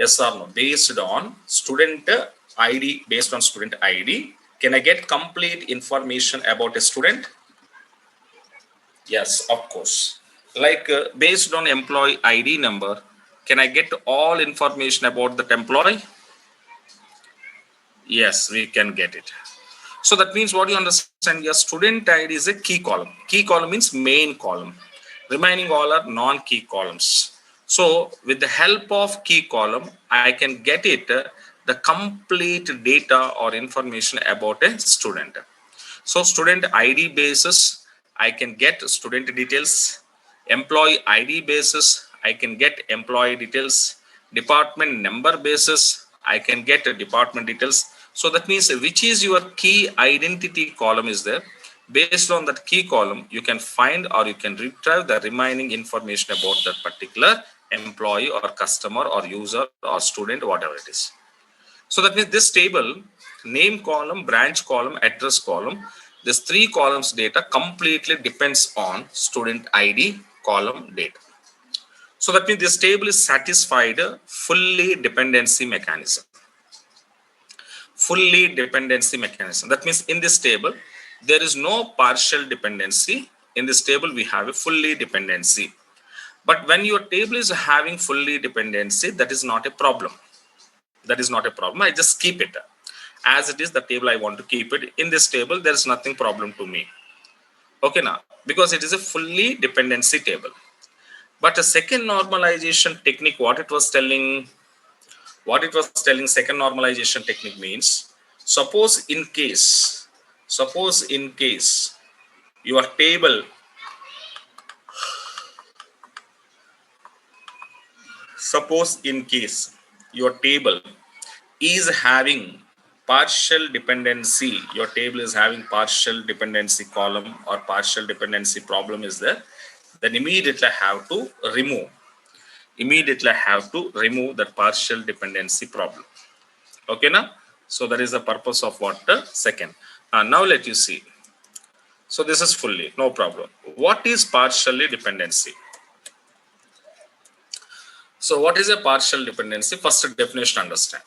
Yes or no? Based on student ID, based on student ID, can I get complete information about a student? Yes, of course. Like based on employee ID number, can I get all information about that employee? Yes, we can get it. So that means what you understand, your student ID is a key column. Key column means main column. Remaining all are non-key columns. So with the help of key column, I can get it the complete data or information about a student. So student ID basis, I can get student details. Employee ID basis, I can get employee details. Department number basis, I can get department details. So that means which is your key identity column is there. Based on that key column, you can find or you can retrieve the remaining information about that particular employee or customer or user or student, whatever it is. So that means this table, name column, branch column, address column, this three columns data completely depends on student ID column data. So that means this table is satisfied fully dependency mechanism. Fully dependency mechanism. That means in this table, there is no partial dependency. In this table, we have a fully dependency. But when your table is having fully dependency, that is not a problem. That is not a problem. I just keep it as it is. The table I want to keep it in this table. There is nothing problem to me. Okay, now because it is a fully dependency table. But a second normalization technique, what it was telling, second normalization technique means suppose in case your table, suppose in case your table is having partial dependency, your table is having partial dependency column or partial dependency problem is there, then immediately I have to remove that partial dependency problem. Okay now, so that is the purpose of what the second. Now let you see. So this is fully no problem. What is partially dependency? So what is a partial dependency? First definition understand.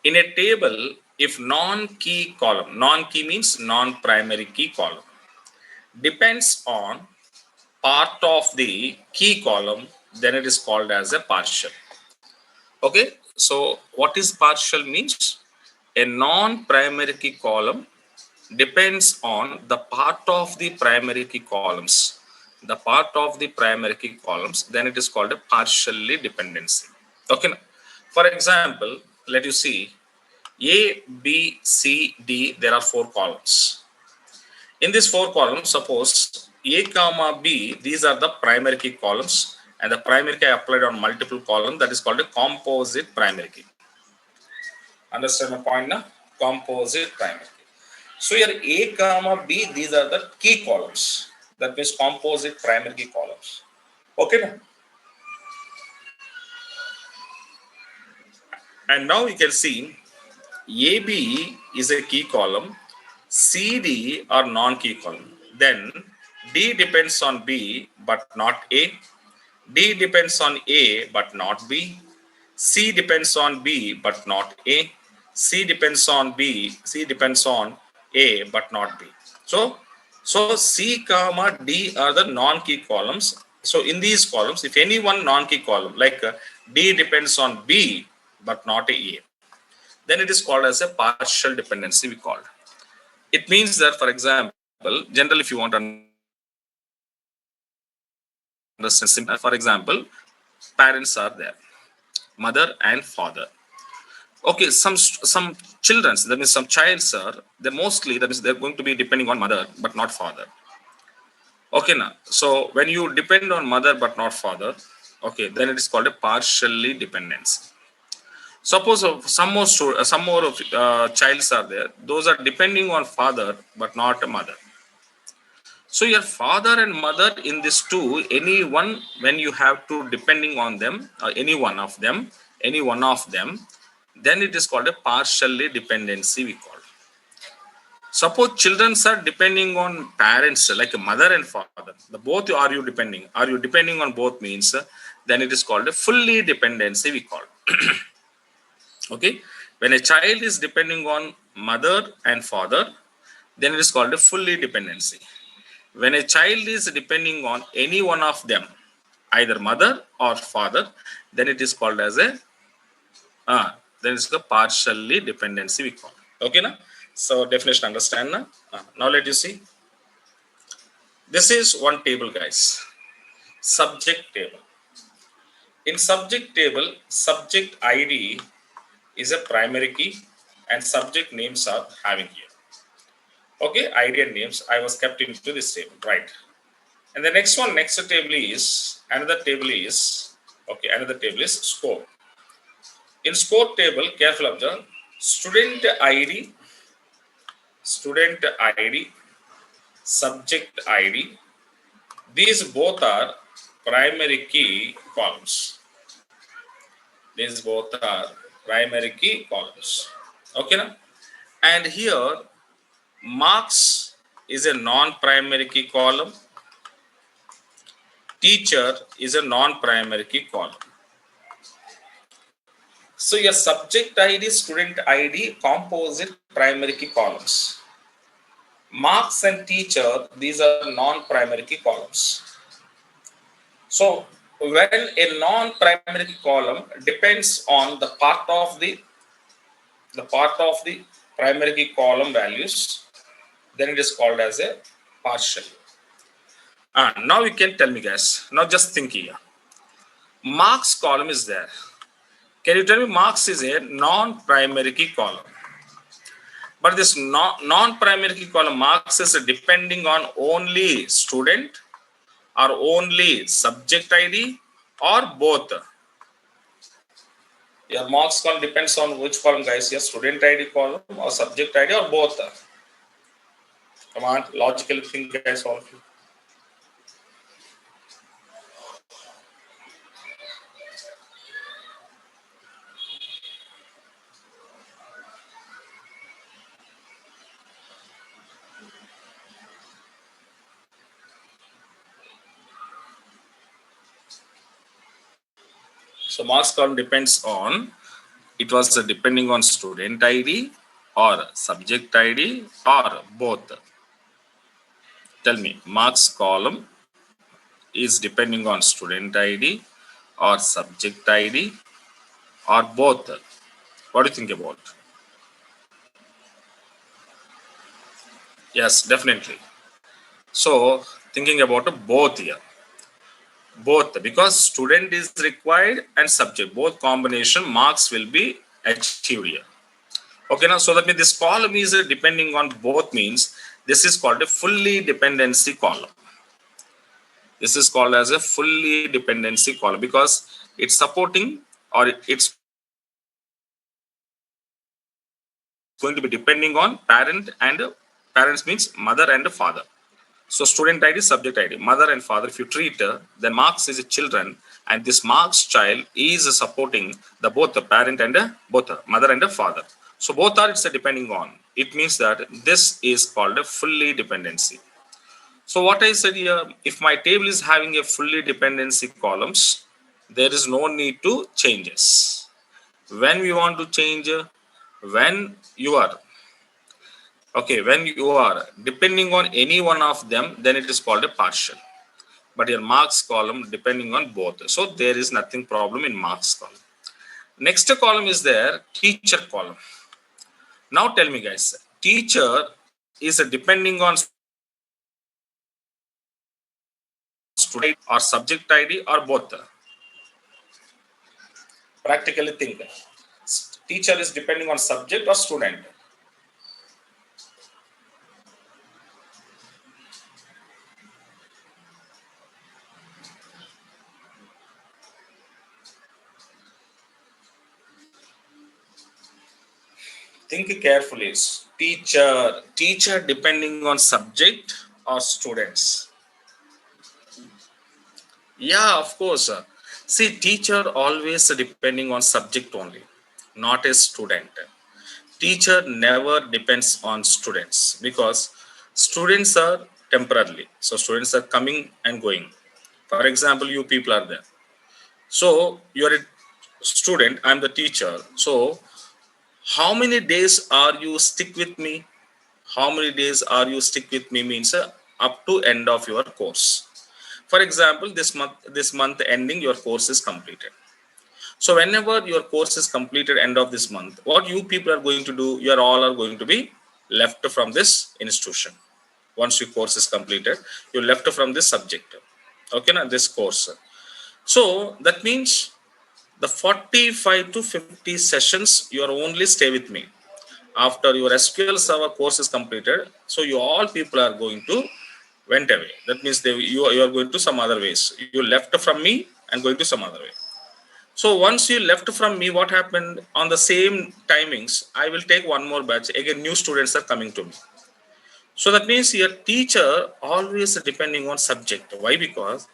In a table, if non-key column, non-key means non-primary key column, depends on part of the key column, then it is called as a partial. Okay, so what is partial means? A non-primary key column depends on the part of the primary key columns. The part of the primary key columns, then it is called a partially dependency. Okay, for example, let you see A, B, C, D, there are four columns. In these four columns, suppose A comma B, these are the primary key columns, and the primary key applied on multiple columns, that is called a composite primary key. Understand my point now? Composite primary key. So here A comma B, these are the key columns. That means composite primary key columns. Okay now? And now you can see AB is a key column, CD are non-key column. Then D depends on B but not A. D depends on A but not B. C depends on B but not A. C depends on B. C depends on A but not B. So C comma D are the non-key columns. So in these columns, if any one non-key column like D depends on B but not A, then it is called as a partial dependency. We called. It means that, for example, generally, if you want to understand, for example, parents are there, mother and father. Okay, some children, that means some childs are they mostly, that means they're going to be depending on mother but not father. Okay, now so when you depend on mother but not father, okay, then it is called a partially dependency. Suppose some more of childs are there; those are depending on father but not a mother. So your father and mother in this two, any one when you have to depending on them, any one of them, then it is called a partially dependency. We call. Suppose children are depending on parents like a mother and father. The both are you depending? Are you depending on both means then it is called a fully dependency we call. Okay, when a child is depending on mother and father, then it is called a fully dependency. When a child is depending on any one of them, either mother or father, then it is called as a then it's the partially dependency we call. Okay, na? So definition understand na? Now let you see. This is one table, guys. Subject table. In subject table, subject ID is a primary key and subject names are having here. Okay, ID and names I was kept into this table, right? And the next one, next table is another table is score. In score table, careful observe, student ID, subject ID. These both are primary key columns. These both are primary key columns. Okay, na? And here marks is a non-primary key column. Teacher is a non-primary key column. So your subject ID, student ID, composite primary key columns. Marks and teacher, these are non-primary key columns. So when a non-primary key column depends on the part of the primary key column values, then it is called as a partial. Now you can tell me, guys. Now just think here. Marks column is there. Can you tell me marks is a non-primary key column? But this non-primary key column marks is depending on only student or only subject ID or both. Your marks column depends on which column, guys? Your student ID column or subject ID or both? Come on, logically think, guys, all of you. So marks column depends on, it was depending on student ID or subject ID or both. Tell me, marks column is depending on student ID or subject ID or both. What do you think about? Yes, definitely. So thinking about both here. Both, because student is required and subject, both combination marks will be achieved here. Okay, now so that means this column is depending on both, means this is called a fully dependency column. This is called as a fully dependency column because it's supporting or it's going to be depending on parent, and parents means mother and father. So student ID, subject ID, mother and father, if you treat, then marks is a children, and this marks child is supporting the both the parent and both the mother and the father. So both are it's depending on. It means that this is called a fully dependency. So what I said here, if my table is having a fully dependency columns, there is no need to changes. When we want to change, when you are depending on any one of them, then it is called a partial. But your marks column depending on both, so there is nothing problem in marks column. Next column is there, teacher column. Now tell me, guys, teacher is depending on student or subject ID or both? Practically think, teacher is depending on subject or student? Think carefully. Teacher depending on subject or students? Yeah, of course. See, teacher always depending on subject only, not a student. Teacher never depends on students because students are temporarily. So students are coming and going. For example, you people are there. So you're a student, I'm the teacher. So how many days are you stick with me? How many days are you stick with me means up to end of your course. For example, this month ending, your course is completed. So whenever your course is completed end of this month, what you people are going to do, you are all are going to be left from this institution. Once your course is completed, you left from this subject. Okay, now this course. So that means the 45 to 50 sessions you are only stay with me. After your SQL server course is completed, so you all people are going to went away. That means you are going to some other ways. You left from me and going to some other way. So once you left from me, what happened on the same timings? I will take one more batch. Again, new students are coming to me. So that means your teacher always depending on subject. Why? Because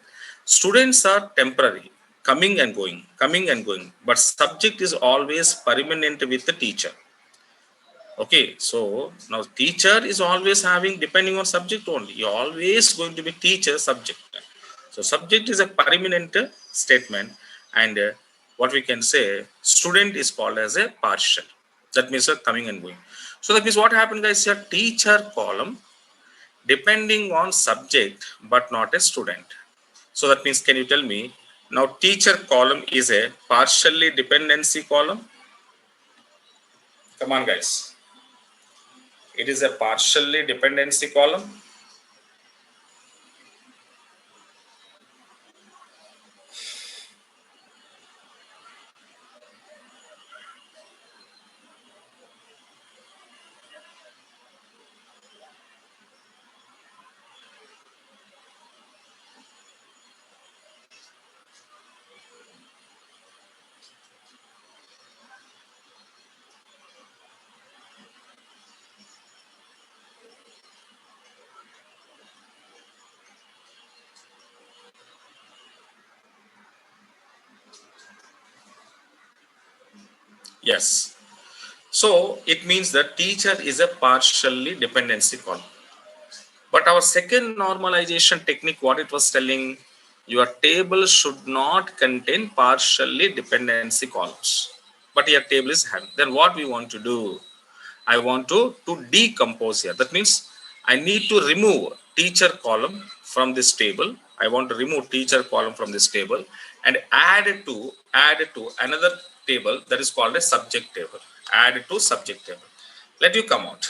students are temporary, coming and going. But subject is always permanent with the teacher. Okay, so now teacher is always having depending on subject only. You're always going to be teacher subject. So subject is a permanent statement, and what we can say student is called as a partial. That means coming and going. So that means what happened, guys? Your teacher column depending on subject, but not a student. So that means, can you tell me now? Teacher column is a partially dependency column. Come on, guys. It is a partially dependency column. Yes. So it means that teacher is a partially dependency column. But our second normalization technique, what it was telling, your table should not contain partially dependency columns. But your table is having. Then what we want to do? I want to decompose here. That means I need to remove teacher column from this table. I want to remove teacher column from this table and add it to another table that is called a subject table. Add it to subject table. Let you come out.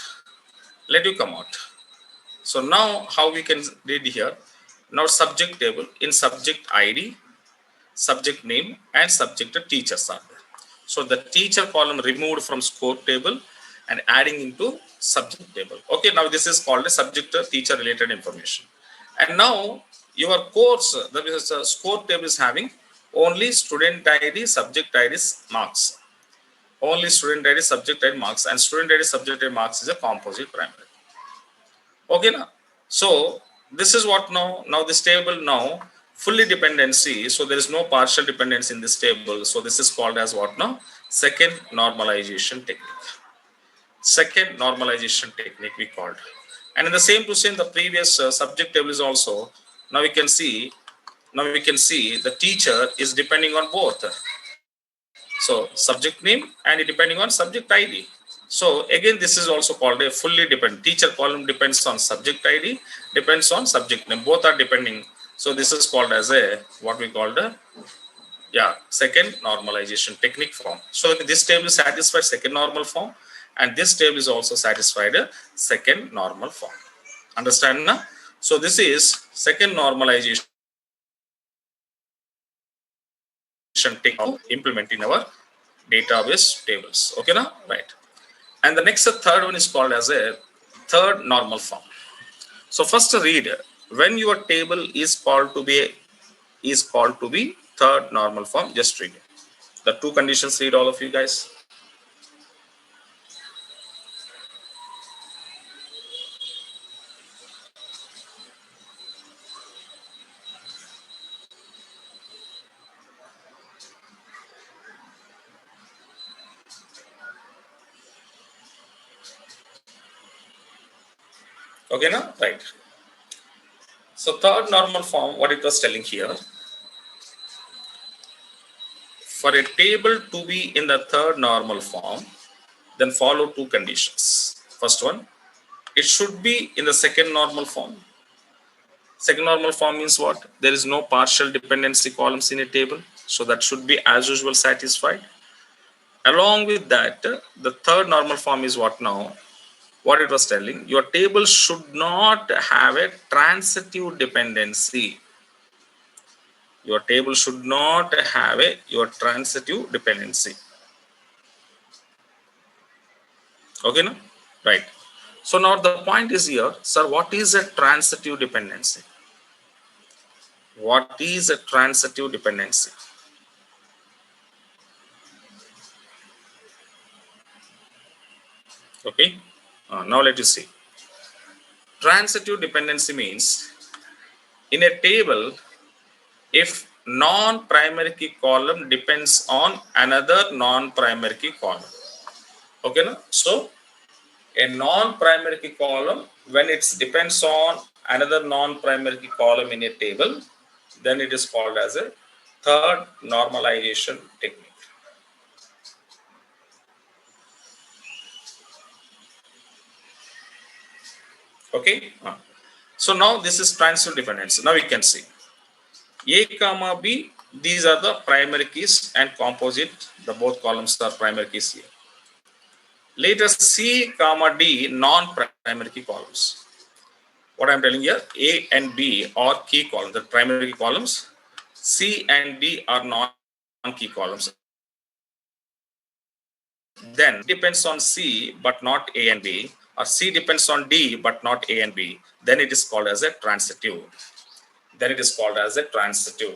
Let you come out. So now how we can read here? Now subject table in subject ID, subject name and subject teachers are there. So the teacher column removed from score table and adding into subject table. Okay, now this is called a subject teacher related information. And now your course, that is score table is having only student ID, subject ID marks. Only student ID, subject ID marks, and student ID, subject ID marks is a composite primary. Okay, now so this is what now this table now fully dependency, so there is no partial dependency in this table. So this is called as what now? Second normalization technique. Second normalization technique we called. And in the same to same, the previous subject table is also, now we can see, the teacher is depending on both. So subject name and depending on subject ID. So again, this is also called a fully dependent. Teacher column depends on subject ID, depends on subject name. Both are depending. So this is called as a what we called a second normalization technique form. So this table is satisfied second normal form, and this table is also satisfied a second normal form. Understand now? So this is second normalization technique of implementing our database tables. Okay now, right? And the next third one is called as a third normal form. So first read, when your table is called to be third normal form, just read it. The two conditions, read all of you guys. Okay now, right? So third normal form, what it was telling here, For a table to be in the third normal form, then follow two conditions. First one, it should be in the second normal form. Second normal form means what? There is no partial dependency columns in a table. So that should be as usual satisfied. Along with that, the third normal form is what now? What it was telling, your table should not have a transitive dependency. Your table should not have your transitive dependency. Okay, no? Right. So now the point is here, sir, what is a transitive dependency? What is a transitive dependency? Okay. Now let us see. Transitive dependency means in a table, if non-primary key column depends on another non-primary key column. Okay, no? So a non-primary key column, when it depends on another non-primary key column in a table, then it is called as a third normalization technique. Okay. So now this is transitive dependency. Now we can see A comma B, these are the primary keys and composite, the both columns are primary keys here. Later C comma D, non-primary key columns. What I'm telling here, A and B are key columns, the primary key columns. C and D are non-key columns. Then depends on C but not A and B, or C depends on D but not A and B, then it is called as a transitive. Then it is called as a transitive.